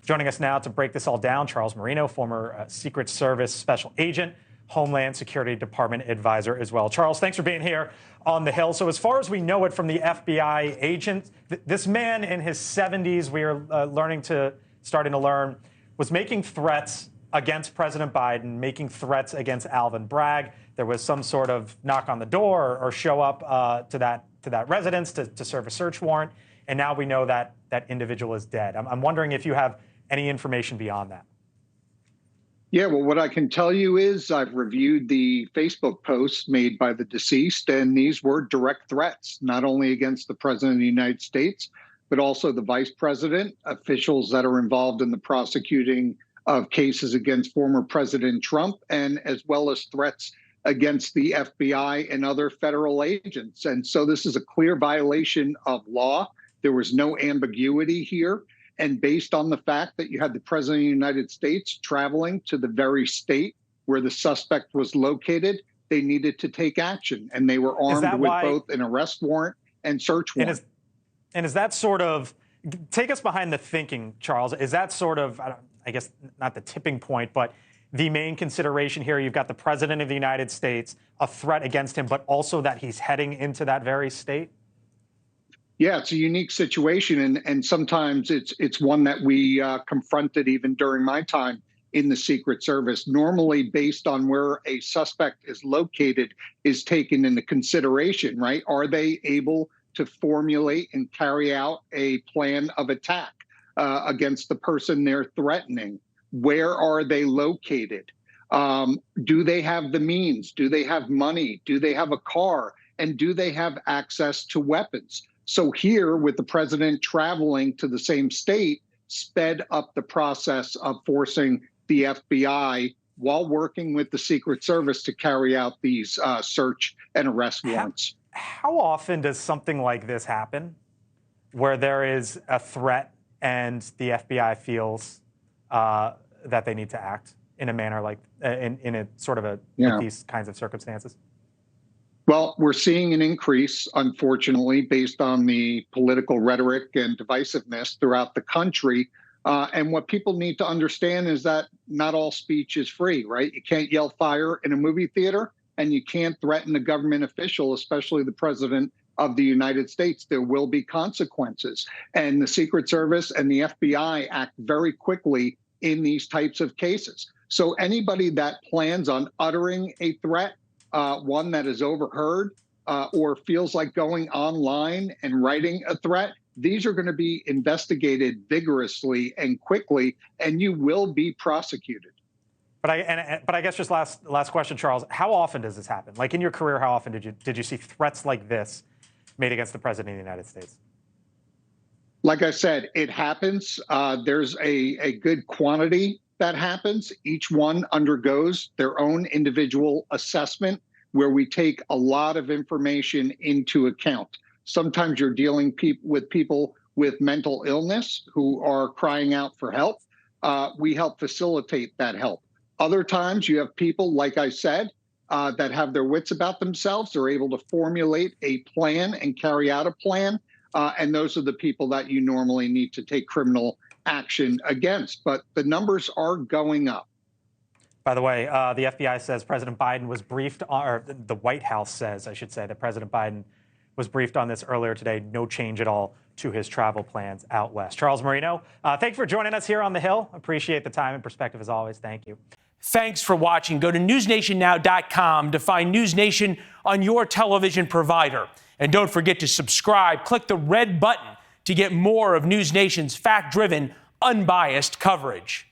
Joining us now to break this all down, Charles Marino, former Secret Service special agent, Homeland Security Department advisor as well. Charles, thanks for being here on the Hill. So as far as we know it from the FBI agent, this man in his 70s, we are starting to learn, was making threats against President Biden, making threats against Alvin Bragg. There was some sort of knock on the door or show up to that residence to serve a search warrant. And now we know that that individual is dead. I'm wondering if you have any information beyond that. Yeah, well, what I can tell you is I've reviewed the Facebook posts made by the deceased, and these were direct threats, not only against the President of the United States, but also the Vice President, officials that are involved in the prosecuting of cases against former President Trump, and as well as threats against the FBI and other federal agents. And so this is a clear violation of law. There was no ambiguity here. And based on the fact that you had the President of the United States traveling to the very state where the suspect was located, they needed to take action. And they were armed with both an arrest warrant and search warrant. And is that sort of, take us behind the thinking, Charles, is that sort of, I guess, not the tipping point, but the main consideration here? You've got the President of the United States, a threat against him, but also that he's heading into that very state? Yeah, it's a unique situation, and sometimes it's one that we confronted even during my time in the Secret Service. Normally, based on where a suspect is located, is taken into consideration, right? Are they able to formulate and carry out a plan of attack against the person they're threatening? Where are they located? Do they have the means? Do they have money? Do they have a car? And do they have access to weapons? So here, with the president traveling to the same state, sped up the process of forcing the FBI while working with the Secret Service to carry out these search and arrest warrants. How often does something like this happen, where there is a threat and the FBI feels that they need to act in a manner like in a sort of with these kinds of circumstances? Well, we're seeing an increase, unfortunately, based on the political rhetoric and divisiveness throughout the country. And what people need to understand is that not all speech is free, right? You can't yell fire in a movie theater, and you can't threaten a government official, especially the President of the United States. There will be consequences. And the Secret Service and the FBI act very quickly in these types of cases. So anybody that plans on uttering a threat, one that is overheard, or feels like going online and writing a threat, these are going to be investigated vigorously and quickly, and you will be prosecuted. But I guess just last question, Charles, how often does this happen? Like in your career, how often did you see threats like this made against the President of the United States? Like I said, it happens. There's a good quantity that happens. Each one undergoes their own individual assessment where we take a lot of information into account. Sometimes you're dealing with people with mental illness who are crying out for help. We help facilitate that help. Other times you have people, like I said, that have their wits about themselves. They're able to formulate a plan and carry out a plan. And those are the people that you normally need to take criminal action against. But the numbers are going up. By the way, the FBI says President Biden was briefed, or the White House says, I should say, that President Biden was briefed on this earlier today. No change at all to his travel plans out west. Charles Marino, thank you for joining us here on the Hill. Appreciate the time and perspective as always. Thank you. Thanks for watching. Go to newsnationnow.com to find NewsNation on your television provider. And don't forget to subscribe. Click the red button to get more of NewsNation's fact-driven, unbiased coverage.